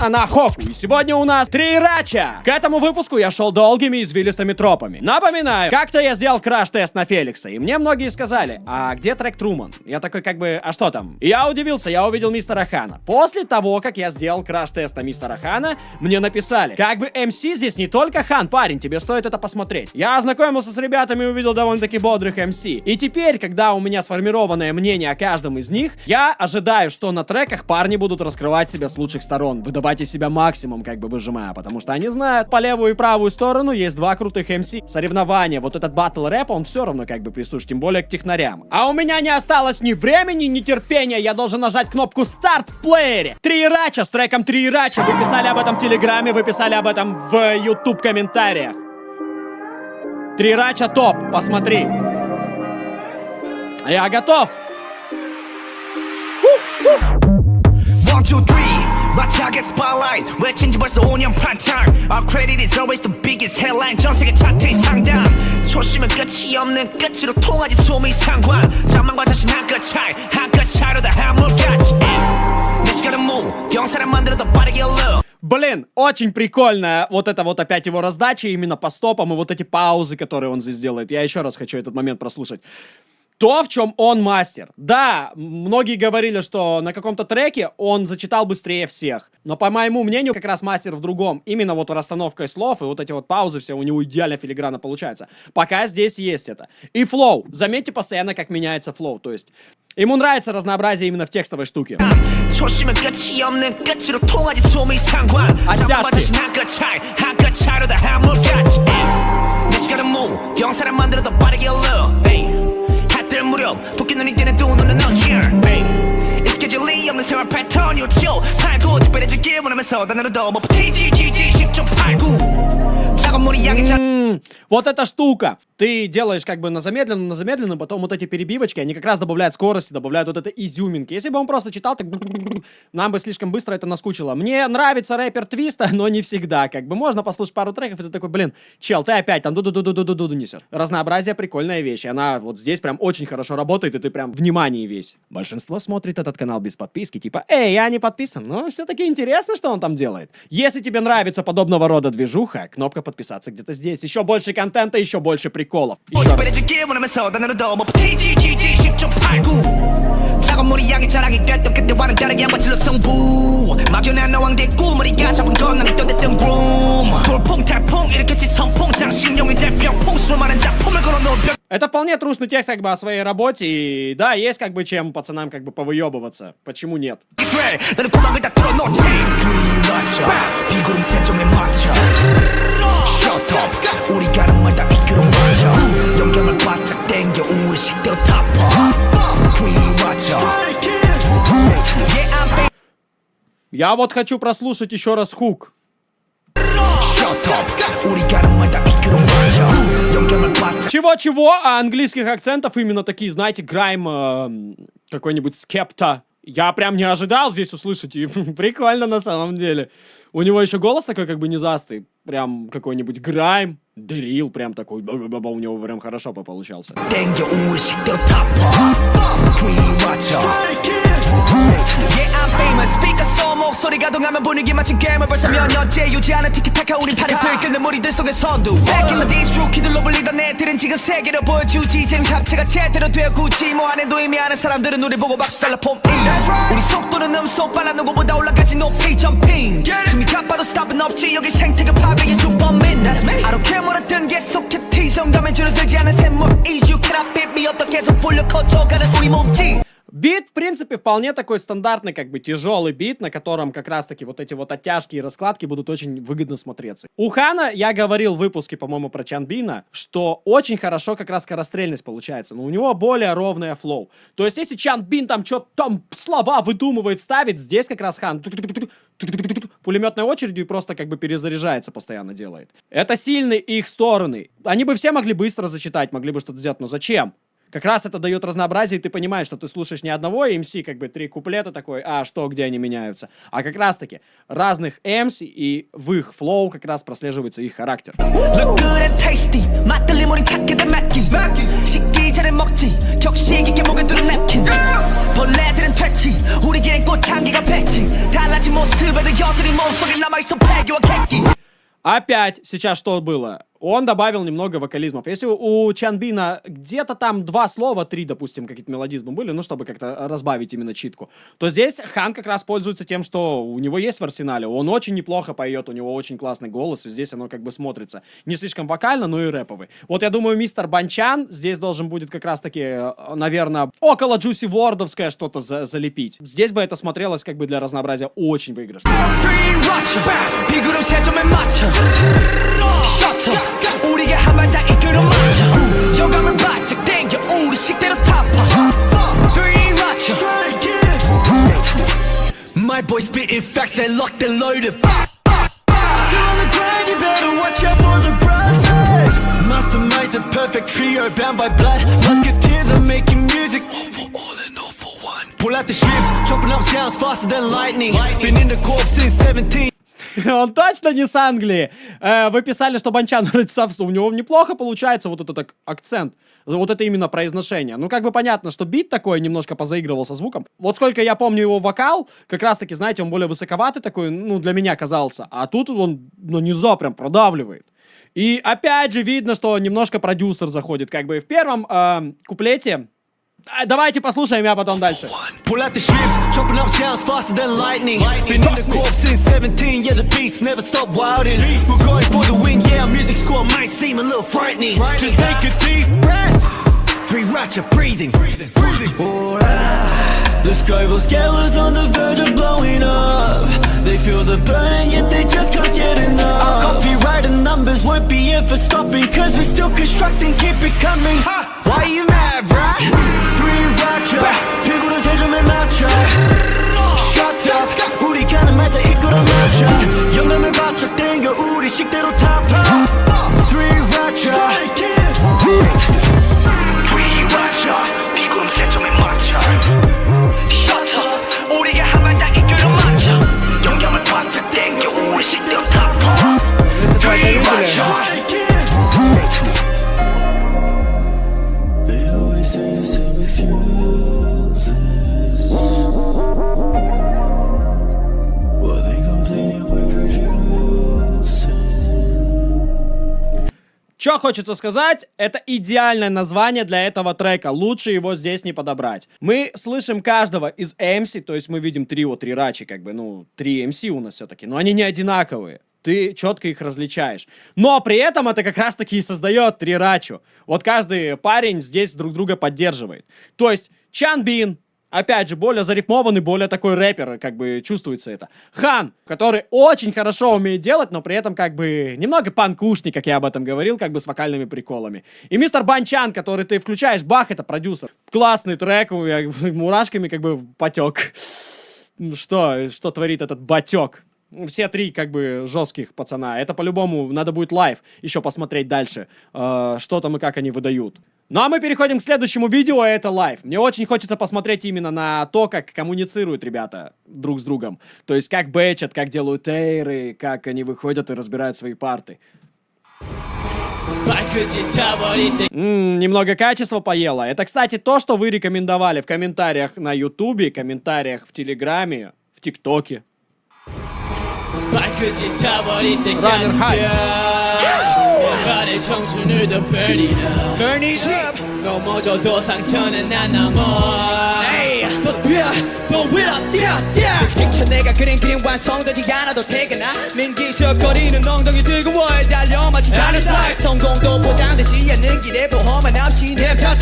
она Хоку. И сегодня у нас Трирача. К этому выпуску я шел долгими извилистыми тропами. Напоминаю, как-то я сделал краш-тест на Феликса, и мне многие сказали, а где трек Труман? Я такой как бы, а что там? И я удивился, я увидел мистера Хана. После того, как я сделал краш-тест на мистера Хана, мне написали, как бы МС здесь не только Хан, парень, тебе стоит это посмотреть. Я ознакомился с ребятами и увидел довольно-таки бодрых МС. И теперь, когда у меня сформированное мнение о каждом из них, я ожидаю, что на треках парни будут раскрывать себя с лучших сторон, выдавать из себя максимум, как бы выжимая, потому что они знают, по левую и правую сторону есть два крутых МС. Соревнования, вот этот батл рэп, он все равно как бы присущ, тем более к технарям. А у меня не осталось ни времени, ни терпения, я должен нажать кнопку старт в плеере. Трирача с треком Трирача, вы писали об этом в Телеграме, вы писали об этом в YouTube комментариях. Трирача топ, посмотри. Я готов. 1, 2, 3, 라차게 spotlight 외친지 벌써 5년 프라임타임 Our credit is always the biggest headline 전 세계 차트의 상단 초심은 끝이 없는 끝으로 통하지 소미 상관 자만과 자신 한끗 차이로 다 한물같이 내 시간은 move 경사를 만들어 더 빠르게 alert. Блин, очень прикольная вот это вот опять его раздача именно по стопам и вот эти паузы, которые он здесь делает. Я еще раз хочу этот момент прослушать. То, в чем он мастер. Да, многие говорили, что на каком-то треке он зачитал быстрее всех. Но, по моему мнению, как раз мастер в другом. Именно вот расстановкой слов и вот эти вот паузы все у него идеально филигранно получается. Пока здесь есть это. И флоу. Заметьте постоянно, как меняется флоу. То есть ему нравится разнообразие именно в текстовой штуке. 붓기 눈이 뜨는 두 눈은 넌 here 익숙해질리 없는 생활 패턴 요치오 살고 특별해지길 원하면서 단어로도 못 TGGG 10.89 작은 물이 양이 Вот эта штука. Ты делаешь как бы на замедленном, потом вот эти перебивочки, они как раз добавляют скорости, добавляют вот это изюминки. Если бы он просто читал, так нам бы слишком быстро это наскучило. Мне нравится рэпер Твиста, но не всегда. Как бы можно послушать пару треков, и ты такой, блин, чел, ты опять там ду-ду-ду-ду-ду-ду несешь. Разнообразие прикольная вещь. Она вот здесь прям очень хорошо работает, и ты прям внимание весь. Большинство смотрит этот канал без подписки, типа, эй, я не подписан. Но все-таки интересно, что он там делает. Если тебе нравится подобного рода движуха, кнопка подписаться где-то здесь. Еще больше контента, еще больше приколов. Еще раз. Это вполне трушный текст как бы о своей работе, и да, есть как бы чем пацанам как бы повыебываться. Почему нет? Я вот хочу прослушать еще раз хук. Чего-чего, а английских акцентов именно такие, знаете, грайм, какой-нибудь скепта. Я прям не ожидал здесь услышать, и прикольно на самом деле. У него еще голос такой как бы низастый, прям какой-нибудь грайм, дрил, прям такой, у него прям хорошо получался. 목소리가 동하면 분위기 마치 게임을 벌써 몇 년째 유지하는 티키타카 우린 팔을 들끓는 무리들 속의 선두 Back in the days 루키들로 불리던 애들은 지금 세계를 보여주지 이젠 갑체가 제대로 되어 굳이 뭐 안해도 의미 아는 사람들은 우리 보고 박수 달라 폼 우리 속도는 음속 빨라 누구보다 올라가지 높이 점핑 숨이 가빠도 스탑은 없지 여기 생태계 파괴의 주범인 I don't care 뭐라든 계속해 T정감에 줄어들지 않은 샘물 Ease you cannot beat me up 더 계속 불려 커져가는 우리 몸짓. Бит, в принципе, вполне такой стандартный, как бы тяжелый бит, на котором как раз-таки вот эти вот оттяжки и раскладки будут очень выгодно смотреться. У Хана, я говорил в выпуске, по-моему, про Чанбина, что очень хорошо как раз скорострельность получается, но у него более ровная флоу. То есть, если Чанбин там что-то там слова выдумывает, ставит, здесь как раз Хан пулеметной очередью и просто как бы перезаряжается постоянно делает. Это сильные их стороны. Они бы все могли быстро зачитать, могли бы что-то сделать, но зачем? Как раз это дает разнообразие, и ты понимаешь, что ты слушаешь не одного MC, как бы 3 куплета такой, а что, где они меняются, а как раз-таки разных MC, и в их флоу как раз прослеживается их характер. Look good and tasty 맛들림 우린 찾게 된 맛기 식기 전에 먹지 격식 있게 목에 두른 냅킨 벌레들은 퇴치 우리끼리 꽃향기가 배치 달라진 모습에도 여전히 몸속에 남아있어 폐기와 객기. Опять сейчас что было? Он добавил немного вокализмов. Если у Чанбина где-то там 2 слова, 3, допустим, какие-то мелодизмы были, ну, чтобы как-то разбавить именно читку, то здесь Хан как раз пользуется тем, что у него есть в арсенале. Он очень неплохо поет, у него очень классный голос, и здесь оно как бы смотрится. Не слишком вокально, но и рэповый. Вот я думаю, мистер Банчан здесь должен будет как раз-таки, наверное, около Juicy WRLD-овское что-то залепить. Здесь бы это смотрелось как бы для разнообразия очень выигрышно. 우리가 한 발 다 이끌어 맞춰 영감을 바짝 땡겨 우리 식대로 타파 Three Roger My boy spitting facts and locked and loaded Still on the grind, you better watch out for the process Masterminds the perfect trio bound by blood Musketeers are making music All for all and all for one Pull out the ships, chopping up sounds faster than lightning Been in the corp since 17 Он точно не с Англии. Вы писали, что Банчан у него неплохо получается вот этот акцент. Вот это именно произношение. Ну, как бы понятно, что бит такой немножко позаигрывал со звуком. Вот сколько я помню его вокал, как раз-таки, знаете, он более высоковатый такой, ну, для меня казался. А тут он на низа прям продавливает. И опять же видно, что немножко продюсер заходит. Как бы в первом куплете. Давайте послушаем, я потом дальше. Pull out the ships, chopping up sounds faster than lightning. Been in the corp since 17, yeah the beats never stop wilding. We're going for the win, yeah our music score might seem a little frightening. Just take a deep breath. Three Roger breathing. The Scribble scale is on the verge of blowing up. They feel the burn and yet they just can't get enough. Our copyright and numbers won't be in for stopping, cause we're still constructing, keep it coming. Why you mad, bruh? Three Roger 피구를 세 점에 맞춰 Shut up 우리 가는 말다 이끌어 맞춰 영감을 바짝 땡겨 우리 식대로 타파 Three Roger Three Roger 피구를 세 점에 맞춰 Shut up 우리가 한 말 다 이끌어 맞춰 영감을 바짝 땡겨 우리 식대로 타파 Three Roger Что хочется сказать, это идеальное название для этого трека, лучше его здесь не подобрать. Мы слышим каждого из MC, то есть мы видим трио Трирачи, как бы, ну, 3 MC у нас все-таки, но они не одинаковые. Ты четко их различаешь. Но при этом это как раз-таки и создает Трирачу. Вот каждый парень здесь друг друга поддерживает. То есть Чанбин, опять же, более зарифмованный, более такой рэпер, как бы чувствуется это. Хан, который очень хорошо умеет делать, но при этом как бы немного панкушник, как я об этом говорил, как бы с вокальными приколами. И мистер Банчан, который ты включаешь, бах, это продюсер. Классный трек, мурашками как бы потек. Что творит этот батек? Все 3 как бы жестких пацана. Это по-любому надо будет лайв еще посмотреть дальше, что там и как они выдают. Ну а мы переходим к следующему видео, это лайв. Мне очень хочется посмотреть именно на то, как коммуницируют ребята друг с другом. То есть как бэчат, как делают эйры, как они выходят и разбирают свои парты. Немного качества поело. Это, кстати, то, что вы рекомендовали в комментариях на Ютубе, комментариях в Телеграме, в ТикТоке. Runner High. 청춘을 더 burn it up 넘어져도 상처는 안 남아 더 뛰어 더 위로 뛰어 픽처 내가 그린 완성되지 않아도 퇴근하 민기적거리는 엉덩이 들고 월 달려 마치 다른 사이 성공도 보장되지 않는 길에 보험만 없이 내뱉어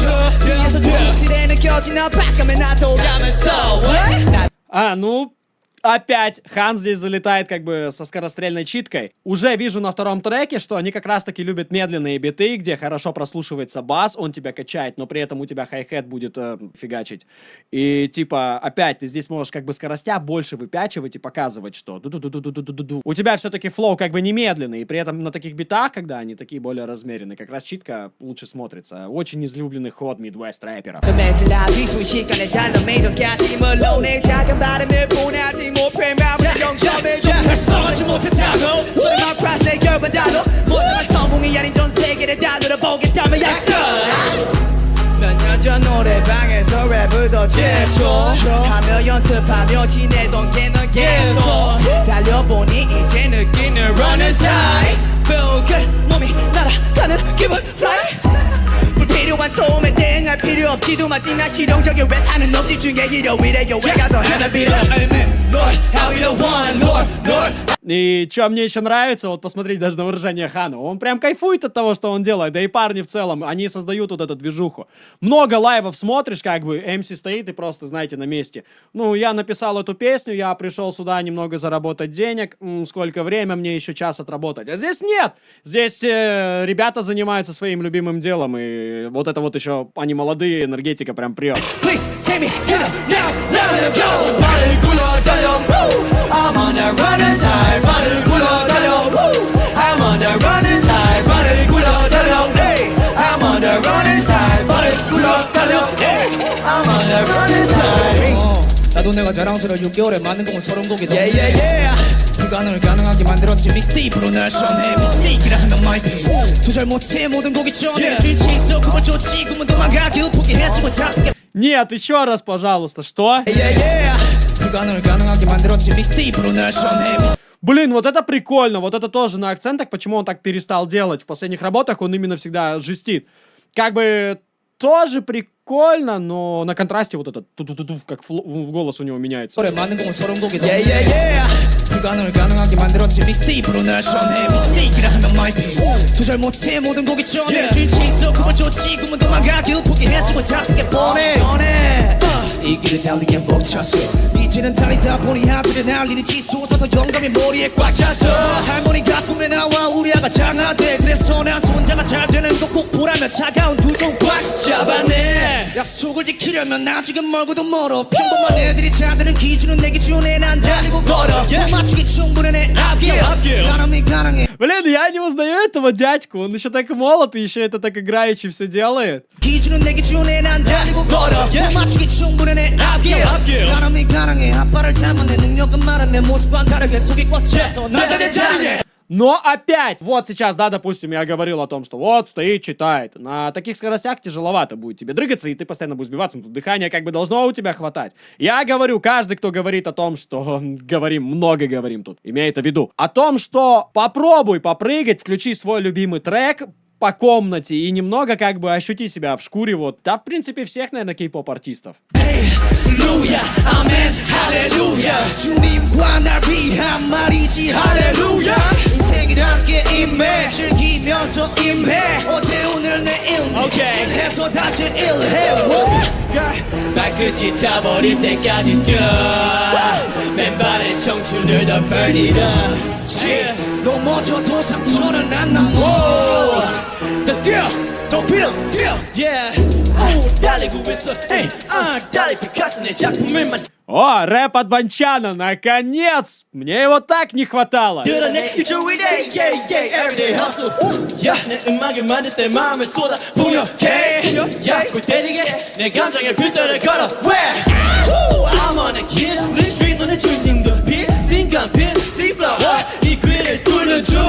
뒤에서 주식실에 느껴진 압박감에 나도 가면서 Ну, опять Хан здесь залетает как бы со скорострельной читкой. Уже вижу на втором треке, что они как раз-таки любят медленные биты, где хорошо прослушивается бас, он тебя качает, но при этом у тебя хай-хет будет фигачить. И типа, опять, ты здесь можешь как бы скоростя больше выпячивать и показывать, что ду-ду-ду-ду-ду-ду-ду. У тебя все-таки флоу как бы не медленный, и при этом на таких битах, когда они такие более размеренные, как раз читка лучше смотрится. Очень излюбленный ход Midwest рэперов. 서지 못했다고 소리만 프라스 내 결과다도 모든 성공이 아닌 전 세계를 다 누려보겠다며 약속 몇 년 전 노래방에서 랩을 더 제초하며 연습하며 지내던 게 넌 계속 달려보니 이제 느끼는 running time Feel good 몸이 날아가는 기분 fly 불필요한 소음에 대응할 필요 없지도 마땅 나 실용적인 랩하는 놈집 중에 일요일에 여행 가서 하나 빌어 Lord, how you the one, Lord И что мне еще нравится, вот посмотреть даже на выражение Хана, он прям кайфует от того, что он делает, да и парни в целом, они создают вот эту движуху. Много лайвов смотришь, как бы, MC стоит и просто, знаете, на месте. Ну, я написал эту песню, я пришел сюда немного заработать денег, сколько время, мне еще час отработать. А здесь нет! Здесь ребята занимаются своим любимым делом, и вот это вот еще, они молодые, энергетика прям прет. Please take me here now, let it go 발을 굴러달려 I'm on that running side 발을 굴러달려 I'm on that running side 발을 굴러달려 I'm on that running side 발을 굴러달려 I'm on that running side 나도 내가 자랑스러워 6개월에 만든 곡은 30곡이다 yeah, yeah, yeah. 불가능을 가능하게 만들었지 믹스테이프로 날 처음에 미스테이크라 하면 마이 페이스 조절 못해 모든 곡이 처음에 주인치 있어 그건 좋지 그만 도망가길 포기했지 뭐 잡게 Нет, еще раз, пожалуйста, что? 불가능을 가능하게 만들었지 믹스테이프로 날 처음에 Блин, вот это прикольно, вот это тоже на акцентах, почему он так перестал делать. В последних работах он именно всегда жестит. Как бы тоже прикольно, но на контрасте вот этот ту-ту-ту-ту, как голос у него меняется. 불가능을 가능하게 만들었지 믹스테이프로 날 처음에 미스테이크라 하면 마이 페이스 조절 못해 모든 곡이 처음에 주인치 있어 그건 좋지 그만 도망가길 포기했지 뭐 잡게 뻔해 이 길을 달리기에 벅찼어 이제는 달리다 보니 하늘에 날리는 지수어서 더 영감이 머리에 꽉 찼어 할머니가 꿈에 나와 우리 아가 장하대 그래서 난 손자가 잘 되는 거 꼭 보라며 차가운 두 손 꽉 잡아내 약속을 지키려면 아직은 멀고도 멀어 평범한 애들이 잘 되는 기준은 내 기준에 난 달리고 걸어 맞추기 충분해 내 앞길 바람이 가능해 Блин, я не узнаю этого дядьку, он еще так молод и еще это так играючи все делает. 기준은 내 기준에 난 달리고 걸어 맞추기 충분해 내 앞길 바람이 가능해 앞발을 잡아 내 능력은 말아 내 모습과 다르게 속이 꽉 차서 나한테 다르게 Но опять, вот сейчас, да, допустим, я говорил о том, что вот, стоит, читает. На таких скоростях тяжеловато будет тебе дрыгаться, и ты постоянно будешь сбиваться, но тут дыхание как бы должно у тебя хватать. Я говорю, каждый, кто говорит о том, что говорим, много говорим тут, имеет в виду, о том, что попробуй попрыгать, включи свой любимый трек по комнате и немного как бы ощути себя в шкуре вот, да, в принципе, всех, наверное, кей-поп-артистов. 할렐루야 아멘 할렐루야 주님과 날 위한 말이지 할렐루야 인생을 함께 임해 즐기면서 임해 어제 오늘 내일 일해서 다시 일해 발끝이 타버릴 때까지 뛰어 맨발의 청춘을 더 burn it up 넘어져도 상처는 안 남어 더 뛰어 더 뛰어 yeah 달리고 있어 달리 피카소 내 작품을 만 О, рэп от Банчана, наконец! Мне его так не хватало. 드러내 일주일에 everyday hustle 내 음악을 만들 때 마음을 쏟아 폭력해 골 때리게 내 감정에 빗대를 걸어 I'm on a killing street 너네 중심도 필승감 필 flow 이 귀를 뚫는 중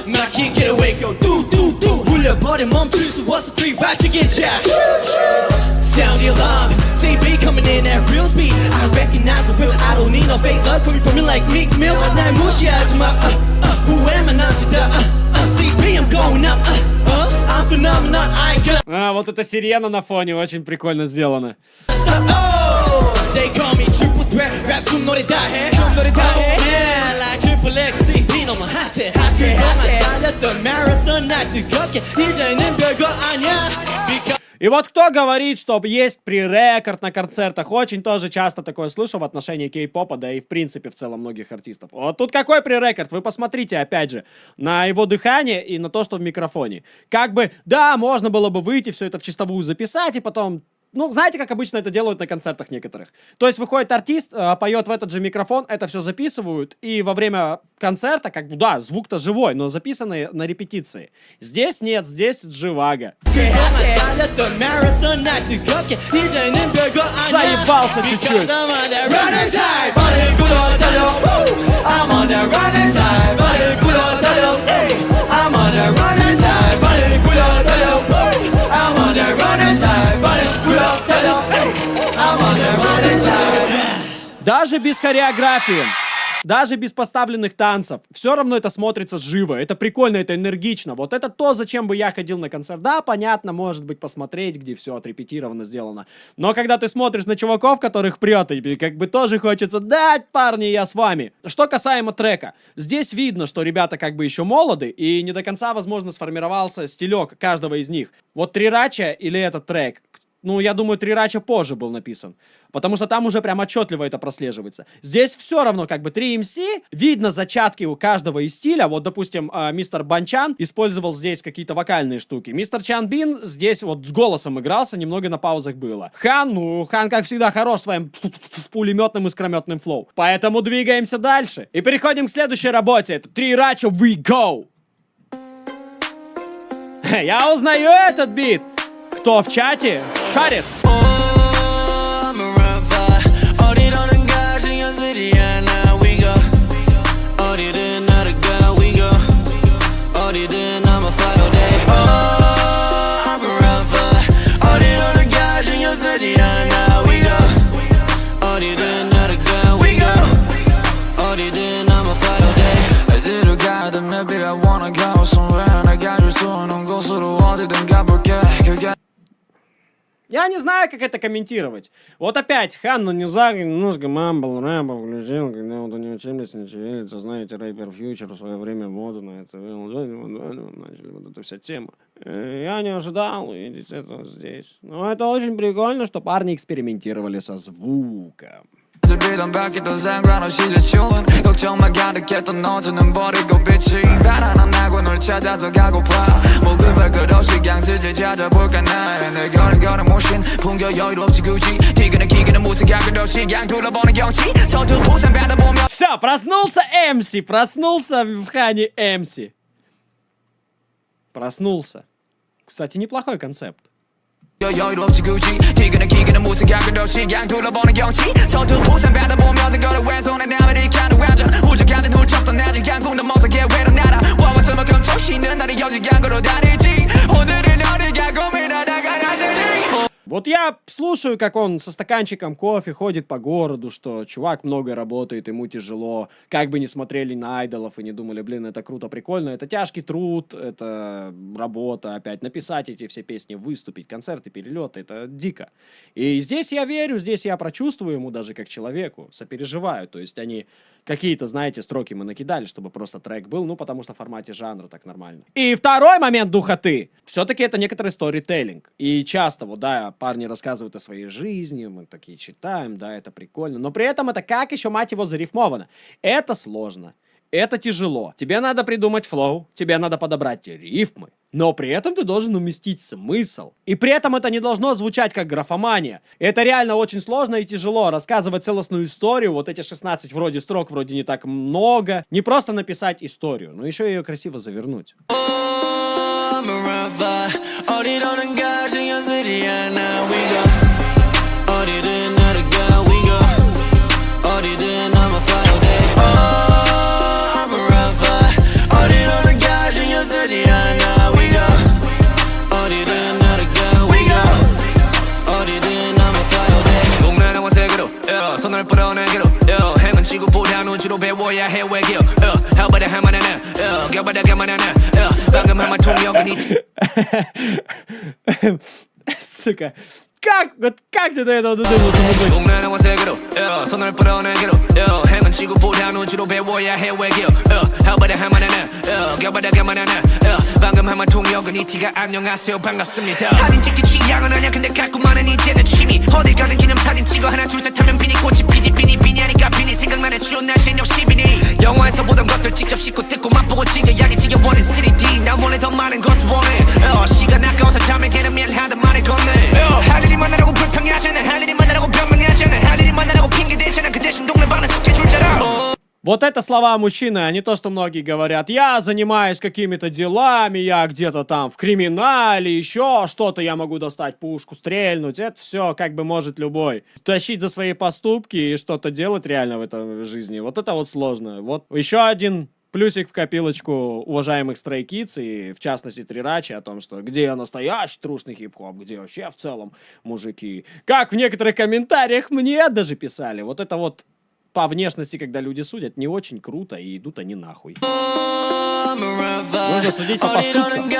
막힌 길을 wake up 뚜뚜뚜 울려버려 멈출 수 없어 three 발치기 자 Sound the alarm, say beat coming in at real speed. I recognize the whip, I don't need no fake love coming from me like Meek Mill. 날 무시하지 마, who am I not to the CB, I'm going up, I'm phenomenal, I got. А, вот эта сирена на фоне очень прикольно сделана. They call me triple threat, rap 춤 노래 다 해, man, like triple X, CB 너무 핫해. 달렸던 marathon 날 뜨겁게 이제는 별거 아니야. И вот кто говорит, что есть пререкорд на концертах, очень тоже часто такое слышу в отношении кей-попа, да и в принципе в целом многих артистов. Вот тут какой пререкорд? Вы посмотрите, опять же, на его дыхание и на то, что в микрофоне. Как бы, да, можно было бы выйти, все это в чистовую записать, и потом... Ну, знаете, как обычно это делают на концертах некоторых. То есть выходит артист, поет в этот же микрофон, это все записывают, и во время концерта, как бы, да, звук-то живой, но записанный на репетиции. Здесь нет, здесь живаго. Заебался чуть-чуть. Даже без хореографии, даже без поставленных танцев, все равно это смотрится живо, это прикольно, это энергично. Вот это то, зачем бы я ходил на концерт. Да, понятно, может быть, посмотреть, где все отрепетировано, сделано. Но когда ты смотришь на чуваков, которых прет, и как бы тоже хочется, да, парни, я с вами. Что касаемо трека, здесь видно, что ребята как бы еще молоды, и не до конца, возможно, сформировался стилек каждого из них. Вот Трирача или этот трек, ну, я думаю, Трирача позже был написан. Потому что там уже прям отчетливо это прослеживается. Здесь все равно, как бы, 3MC, видно зачатки у каждого из стиля. Вот, допустим, мистер Банчан использовал здесь какие-то вокальные штуки. Мистер Чанбин здесь вот с голосом игрался, немного на паузах было. Хан, как всегда, хорош своим пулеметным искрометным флоу. Поэтому двигаемся дальше. И переходим к следующей работе. Это Трирача We Go. Я узнаю этот бит. Кто в чате шарит? Я не знаю, как это комментировать. Вот опять, Хан нанизал немножко мамбл, рэпа включил, когда вот они учились, не шевелятся, знаете, рэпер Фьючер в свое время моду на это начали, вот эта вся тема. Я не ожидал увидеть это здесь. Но это очень прикольно, что парни экспериментировали со звуком. 비던 바뀌던 상관없이 지치운 걱정만 가득했던 너즈는 버리고 빛이 달아난 나고 널 찾아서 가고파 목을 발끝 없이 그냥 슬슬 찾아볼까 나의 걸음 모신 풍겨 여유롭지 굳이 튀기는 기기는 무슨 각을 없이 그냥 둘러보는 경치 서툰 부산 바라보며 Все, проснулся МС, проснулся в Хане МС. Проснулся. Кстати, неплохой концепт. 여유롭지 굳이 튀기는 기기는 무슨 각을 없이 그냥 둘러보는 경치 서툰 부산 바라보면서 걸어 왼손에 아메리카노 완전 우적하는 훌쩍던 낮은 강궁도 모습에 외로 날아 와와 술 만큼 조시는 날이 여지 강으로 다니지 오늘은 어디가 고민하다가 나서지. Вот я слушаю, как он со стаканчиком кофе ходит по городу, что чувак много работает, ему тяжело. Как бы не смотрели на айдолов и не думали, блин, это круто, прикольно. Это тяжкий труд, это работа опять. Написать эти все песни, выступить, концерты, перелеты, это дико. И здесь я верю, здесь я прочувствую ему даже как человеку, сопереживаю. То есть они какие-то, знаете, строки мы накидали, чтобы просто трек был, ну, потому что в формате жанра так нормально. И второй момент духоты. Все-таки это некоторый сторителлинг. И часто, вот, да, парни рассказывают о своей жизни, мы такие читаем, да, это прикольно. Но при этом это как еще, мать его, зарифмовано. Это сложно. Это тяжело. Тебе надо придумать флоу, тебе надо подобрать рифмы, но при этом ты должен уместить смысл. И при этом это не должно звучать как графомания. Это реально очень сложно и тяжело рассказывать целостную историю. Вот эти 16 вроде строк, вроде не так много. Не просто написать историю, но еще ее красиво завернуть. 손을 풀어내기로 행운 치고 보다 눈치로 배워야 해 외길 해봐야 할 만한 겨봐야 할 만한 방금 한 말 통역이니 Сука. вот как ты до этого додумался, мужик? 동네와 세계로 손을 뻗어내기로 행은 지구보다 우주로 배워야 해 외교 해버려 할 만한 겨버려 할만한 방금 한 말 통역은 이 티가 안녕하세요 반갑습니다 사진 찍기 취향은 아냐 근데 깔끔하는 이제는 취미 어딜 가는 기념사진 찍어 하나 둘 셋 하면 비니 꽃이 피지 비니 하니까 비니 생각나는 추운 날씨는 역시 비니 영화에서 보던 것들 직접 씻고 뜯고 맛보고 지겨야게 지겨버린 3D 난 원래 더 많은 것을 원해 시간 아까워서 잠을 깨는 하던 말을 건네 할 일이 많으라고 불평하잖아 할 일이 많으라고 변명하잖아 할 일이 많으라고 핑계대잖아 그 대신 동네방네 스케줄 짜라 Вот это слова мужчины, а не то, что многие говорят. Я занимаюсь какими-то делами, я где-то там в криминале, еще что-то, я могу достать пушку, стрельнуть. Это все как бы может любой. Тащить за свои поступки и что-то делать реально в этой жизни. Вот это вот сложно. Вот еще один плюсик в копилочку уважаемых Stray Kids и в частности Трирачи о том, что где настоящий трушный хип-хоп, где вообще в целом мужики. Как в некоторых комментариях мне даже писали. Вот это вот по внешности, когда люди судят, не очень круто, и идут они нахуй. Нужно судить по поступкам.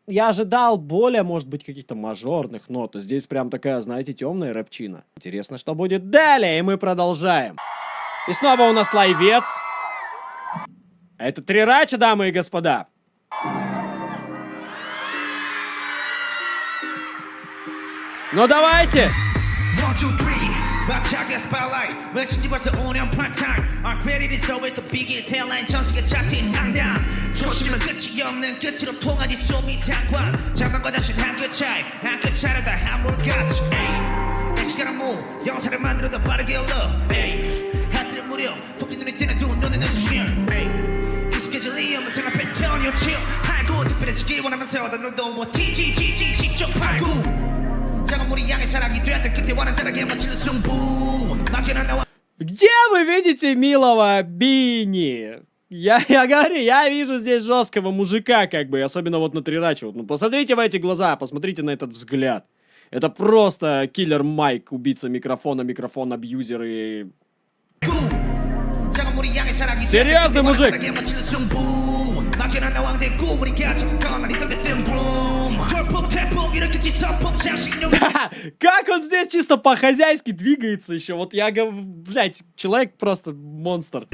Я ожидал более, может быть, каких-то мажорных нот. А здесь прям такая, знаете, темная рэпчина. Интересно, что будет далее, и мы продолжаем. И снова у нас лайвец. А это Трирачи, дамы и господа. Ну давайте! 1, 2, 3 막차게 spotlight 외친지 벌써 5년 part-time Our credit is always the biggest headline 전시가 차트의 상단 조심은 끝이 없는 끝으로 통하지 소미 상관 장관과 자신 한 끗 차이 한 끗 차려다 한물같이 내 시간은 뭐 영상을 만들어도 빠르게 흘러 하트는 무려 토끼 눈이 뜨는 두 눈에는 주연 익숙해질 리 없는 생활 패턴이었지 알고 특별해지길 원하면서 얻은 눈도 뭐 TGGG 10.89 Где вы видите милого Бини? Я говорю, я вижу здесь жесткого мужика, как бы, особенно вот на Трирачи. Вот, ну, посмотрите в эти глаза, посмотрите на этот взгляд. Это просто киллер Майк, убийца микрофона, микрофон-абьюзер и... Серьезный мужик! Как он здесь чисто по-хозяйски двигается еще. Вот я говорю, блядь, человек просто монстр.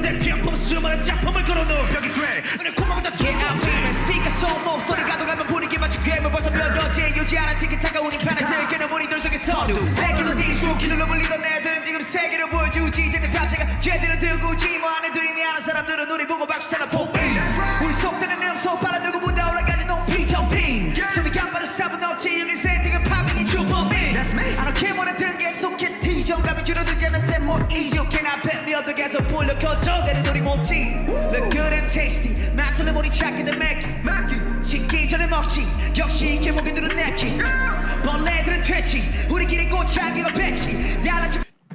Look good and tasty 맛돌레 머리 착해도 맥기 식기 전에 먹지 역시 이렇게 목에 누른 내키 벌레들은 퇴치 우리끼리 꽃향기가 배치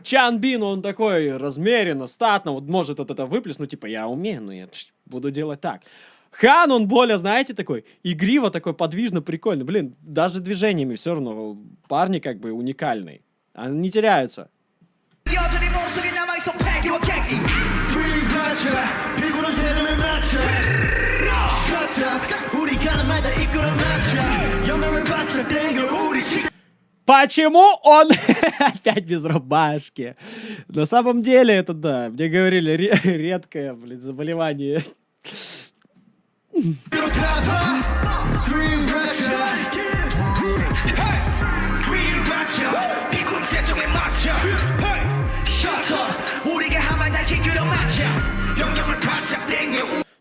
Чанбин, он такой размеренно, статно, вот может вот это выплеснуть, типа, я умею, но я буду делать так. Хан, он более, знаете, такой, игриво, такой подвижно, прикольно. Блин, даже движениями все равно парни как бы уникальные. Они не теряются. Почему он опять без рубашки? На самом деле, это да, мне говорили, редкое, блин, заболевание.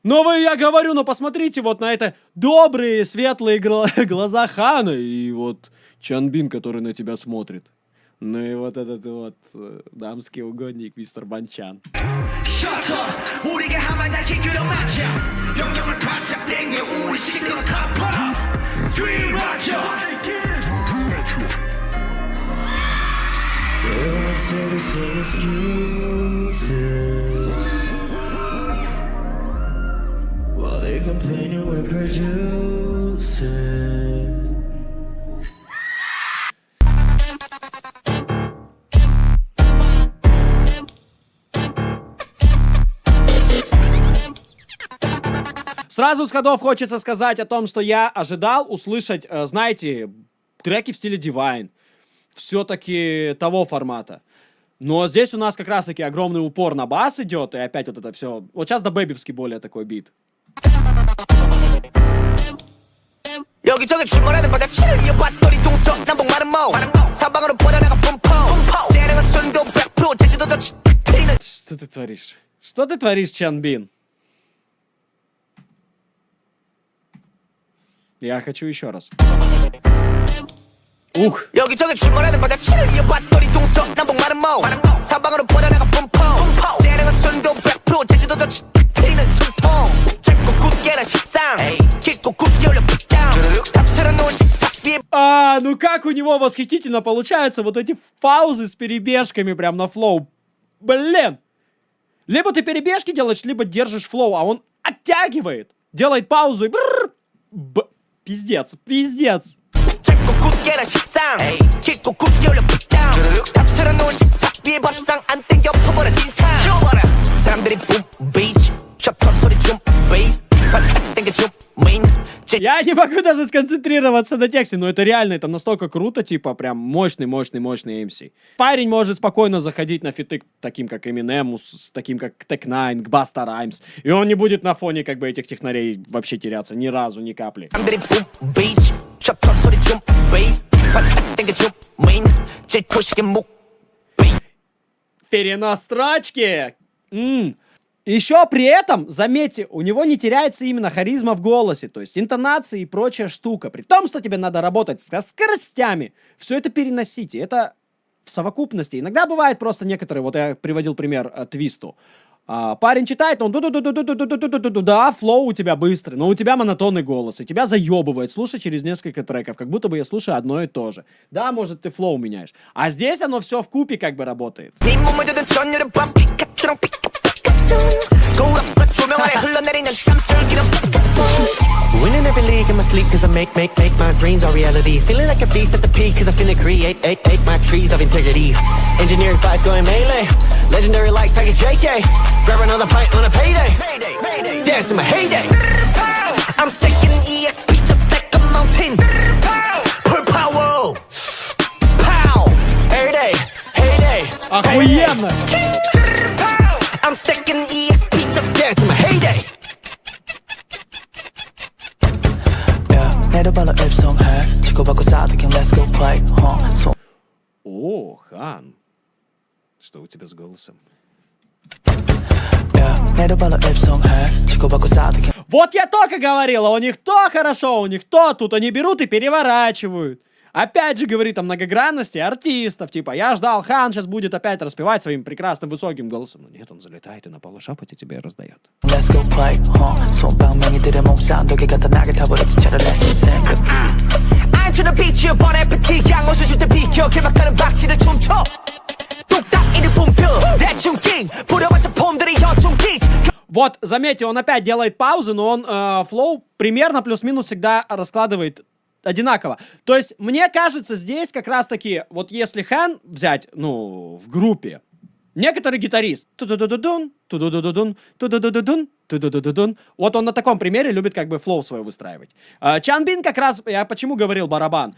Но вы, я говорю, ну посмотрите вот на это добрые, светлые глаза Хана и вот Чанбин, который на тебя смотрит. Ну и вот этот вот дамский угодник, мистер Банчан. 셔터 우리가 하면 약해 끌어맞혀 병력을 바짝 땡겨 우리 시끄러 갚아 뒤맞춰 While they complaining we're producing Сразу с ходов хочется сказать о том, что я ожидал услышать, знаете, треки в стиле Divine. Все-таки того формата. Но здесь у нас как раз-таки огромный упор на бас идет, и опять вот это все. Вот сейчас до бэбевский более такой бит. 여기저기 출몰하는 바닥치를 이어봤더니 동서 남북 마른 모 사방으로 뻗어나가 뿜뿜 재능은 순도 100% 제주도 더 트이는 Что ты творишь? Что ты творишь, Чанбин? Я хочу еще раз. Ух! 여기저기 출몰하는 바닥치를 이어봤더니 동서 남북 마른 모 사방으로 뻗어나가 뿜뿜 재능은 순도 100% 제주도 더 트이는 숨통 짧고 굵게는 식상 깊고 굵게 올려 풋다운 답처럼 놓은 식탁 위에 Ну как у него восхитительно получаются вот эти паузы с перебежками прям на флоу. Блин! Либо ты перебежки делаешь, либо держишь флоу, а он оттягивает, делает паузу и... Пиздец, пиздец. 짧고 굵게는 식상 깊고 굵게 올려 풋다운 답처럼 놓은 식탁 위에 밥상 안 땡겨 퍼버려 진상 사람들이 붐 비치 셔터 소리 좀 베이 바깥 땡겨 좀 메인 Я не могу даже сконцентрироваться на тексте, но это реально, это настолько круто, типа прям мощный MC. Парень может спокойно заходить на фиты таким, как Eminem, с таким, как Tech Nine, к Busta Rhymes, и он не будет на фоне как бы этих технарей вообще теряться ни разу, ни капли. 사람들이 붐 비치 셔터 소리 좀 베이 바깥 땡겨 좀 메인 제일 표식의 목 Перенос строчки! Еще при этом, заметьте, у него не теряется именно харизма в голосе, то есть интонации и прочая штука. При том, что тебе надо работать со скоростями, все это переносите, это в совокупности. Иногда бывает просто некоторые, вот я приводил пример Твисту. Парень читает, он да, флоу у тебя быстрый, но у тебя монотонный голос, и тебя заебывает слушать через несколько треков, как будто бы я слушаю одно и то же. Да, может, ты флоу меняешь. А здесь оно все вкупе как бы работает. Winning every league in my sleep cause I make my dreams a reality. Feeling like a beast at the peak cause I finna create my trees of integrity. Engineering vibes going melee. Legendary like Tiger JK. Grab another pint on a payday. Dance in my heyday. I'm stacking ESP just like a mountain. Pull power. Pow. Every day. Heyday. Охуенно! I'm stacking ESP just dance in my heyday. О, Хан. Что у тебя с голосом? Вот я только говорила, у них то хорошо, у них то, тут они берут и переворачивают. Опять же говорит о многогранности артистов, типа, я ждал, Хан сейчас будет опять распевать своим прекрасным высоким голосом. Но нет, он залетает и на полу шапоте тебе и раздает. Вот, заметьте, он опять делает паузы, но он флоу примерно плюс-минус всегда раскладывает одинаково. То есть, мне кажется, здесь как раз-таки, вот если Хан взять, ну, в группе, некоторый гитарист, вот он на таком примере любит как бы флоу свой выстраивать. Чанбин как раз, я почему говорил барабан,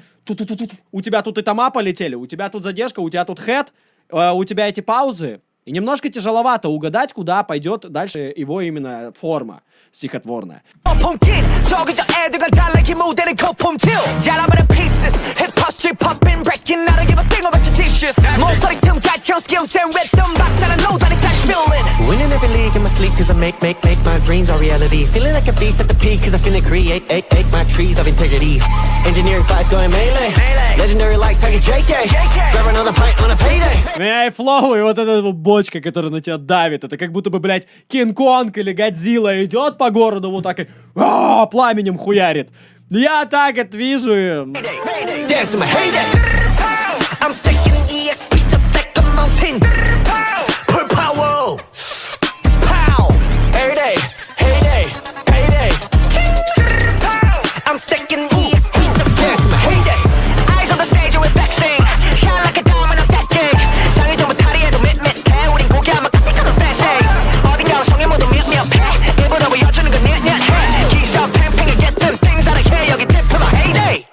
у тебя тут и тома полетели, у тебя тут задержка, у тебя тут хэт, у тебя эти паузы, и немножко тяжеловато угадать, куда пойдет дальше его именно форма стихотворная. Winning every league in my sleep cause I make my dreams a reality. Feeling like a beast at the peak cause I finna create my trees of integrity. Engineering vibes going melee. Legendary like Tiger JK. Grab another pint on a payday. И флоу, и вот эта вот бочка, которая на тебя давит. Это как будто бы, блядь, Кинг-Конг или Годзилла идет по городу вот так и пламенем хуярит. Я так это вижу. Dance in my heyday. I'm sticking ESP just like a mountain. Pull power. Pow. Heyday. Heyday. Heyday. I'm sticking ESP just dance in my heyday. Eyes on the stage with flexing. Shine like a diamond on package. 상의 전부 다리에도 밋밋해. 우린 고개하면 깍깍하는 fancy. 어딘가 성에 모두 밋밋해. 일부러 보여주는 건 밋밋해. 기사 팽팽하게 get them things out of here. 여기 tip for my heyday.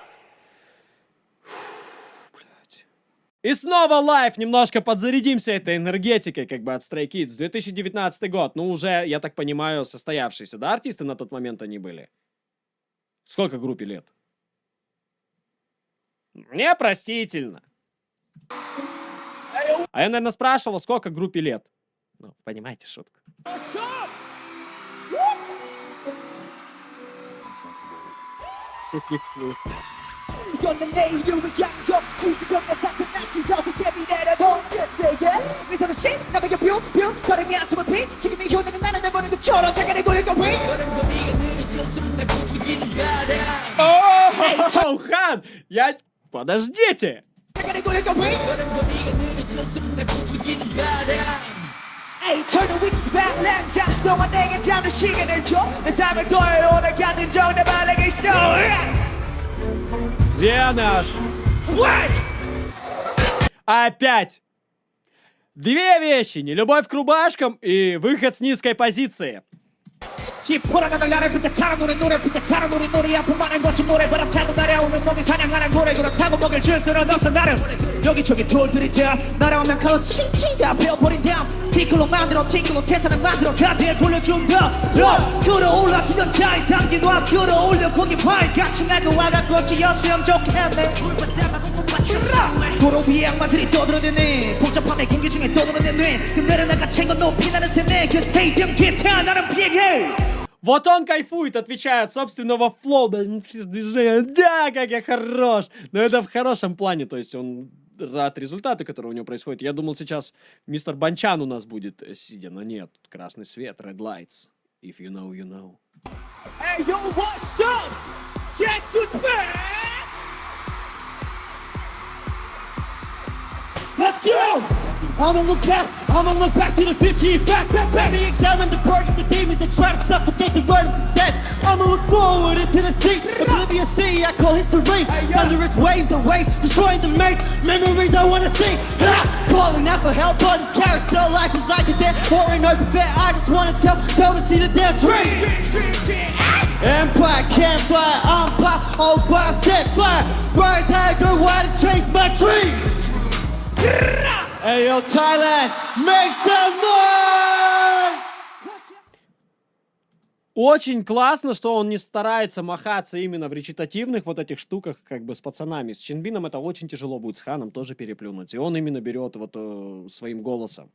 И снова лайв, немножко подзарядимся этой энергетикой, как бы от Stray Kids. 2019 год, ну уже, я так понимаю, состоявшиеся, да, артисты на тот момент они были? Сколько группе лет? Непростительно. А я, наверное, спрашивал, сколько группе лет. Ну, понимаете шутку. Все пикают. 이건 내 내일을 위한 역투지 그런 사건같이 어떻게 미래를 본듯해 미소는 씨 남에게 뷰뷰 걸음이 한숨을 피 지금 이 효능은 나는 내 보는 것처럼 당연히 고요가 위 О, Хан! Я... Подождите! 당연히 고요가 위 Hey, turn the weeks back, 난 잠시 동안 내게 잠들 시간을 줘내 삶을 더해 오늘 같은 정답 알게 show Где наш? Опять! Две вещи. Нелюбовь к рубашкам и выход с низкой позиции. 시포라가는 나를 부탁하는 노래 부탁하는 노래 아픔만한 것이 모래바람 타고 날아오는 몸이 사냥하는 고래 그렇다고 먹을 줄수는 없어 나를 여기저기 돌들이 돼 날아오면 칼로 칭칭다 베어버린 다음 티끌로 만들어 티끌로 계산을 만들어 가드에 돌려준다 끌어올라 주던 차에 담긴 와 끌어올려 고기 파이 같이 나고 와가 꽃이었으면 좋겠네 도로 위에 악마들이 떠들어대네 복잡함의 공기 중에 떠들어대네 그늘은 아까 챙겨 높이 나는 새네 그 세이점 기타 나는 비행해 Вот он кайфует, отвечает собственного флоу. Да, как я хорош. Но это в хорошем плане, то есть он рад результату, который у него происходит. Я думал, сейчас мистер Банчан у нас будет сидя, но нет. Красный свет, red lights. If you know, you know. Hey yo, what's up? Guess who's back? Let's go! I'ma look back to the 50 fact. Let me examine the burdens, the demons that try to suffocate the word of success. I'ma look forward into the sea, oblivious sea I call history. Under its waves and waves, destroying the maze. Memories I wanna see. Calling out for help, but this carousel life is like a dead or an open fair. I just wanna tell to see the damn tree. Empire can't fly, I'm by, all by, set fire. Rise high, go wide and chase my dream. Hey yo, Thailand, make some noise! Очень классно, что он не старается махаться именно в речитативных вот этих штуках, как бы с пацанами. С Чинбином это очень тяжело будет, с Ханом тоже переплюнуть. И он именно берет вот своим голосом.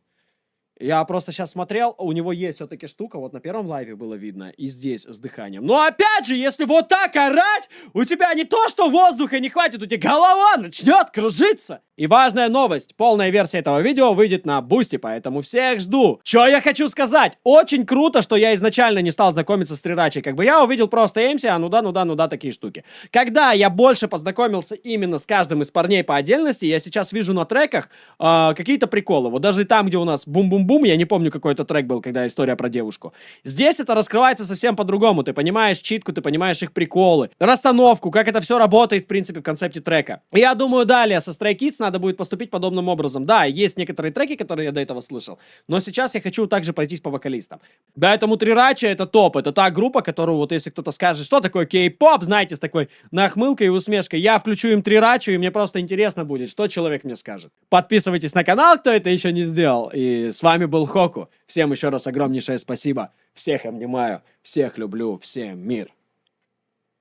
Я просто сейчас смотрел, у него есть все-таки штука, вот на первом лайве было видно, и здесь с дыханием. Но опять же, если вот так орать, у тебя не то, что воздуха не хватит, у тебя голова начнет кружиться. И важная новость, полная версия этого видео выйдет на Бусти, поэтому всех жду. Что я хочу сказать? Очень круто, что я изначально не стал знакомиться с Трирачей. Как бы я увидел просто MC, ну да, такие штуки. Когда я больше познакомился именно с каждым из парней по отдельности, я сейчас вижу на треках какие-то приколы. Вот даже там, где у нас бум-бум-бум, я не помню, какой это трек был, когда история про девушку. Здесь это раскрывается совсем по-другому. Ты понимаешь читку, ты понимаешь их приколы, расстановку, как это все работает, в принципе, в концепте трека. И я думаю, далее со Stray Kids надо будет поступить подобным образом. Да, есть некоторые треки, которые я до этого слышал, но сейчас я хочу также пройтись по вокалистам. Поэтому Трирача это топ, это та группа, которую вот если кто-то скажет, что такое кей-поп, знаете, с такой нахмылкой и усмешкой, я включу им Трирачу, и мне просто интересно будет, что человек мне скажет. Подписывайтесь на канал, кто это еще не сделал, и с вами был Хоку. Всем еще раз огромнейшее спасибо, всех обнимаю, всех люблю, всем мир.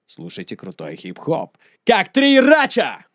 Слушайте крутой хип-хоп, как Трирача!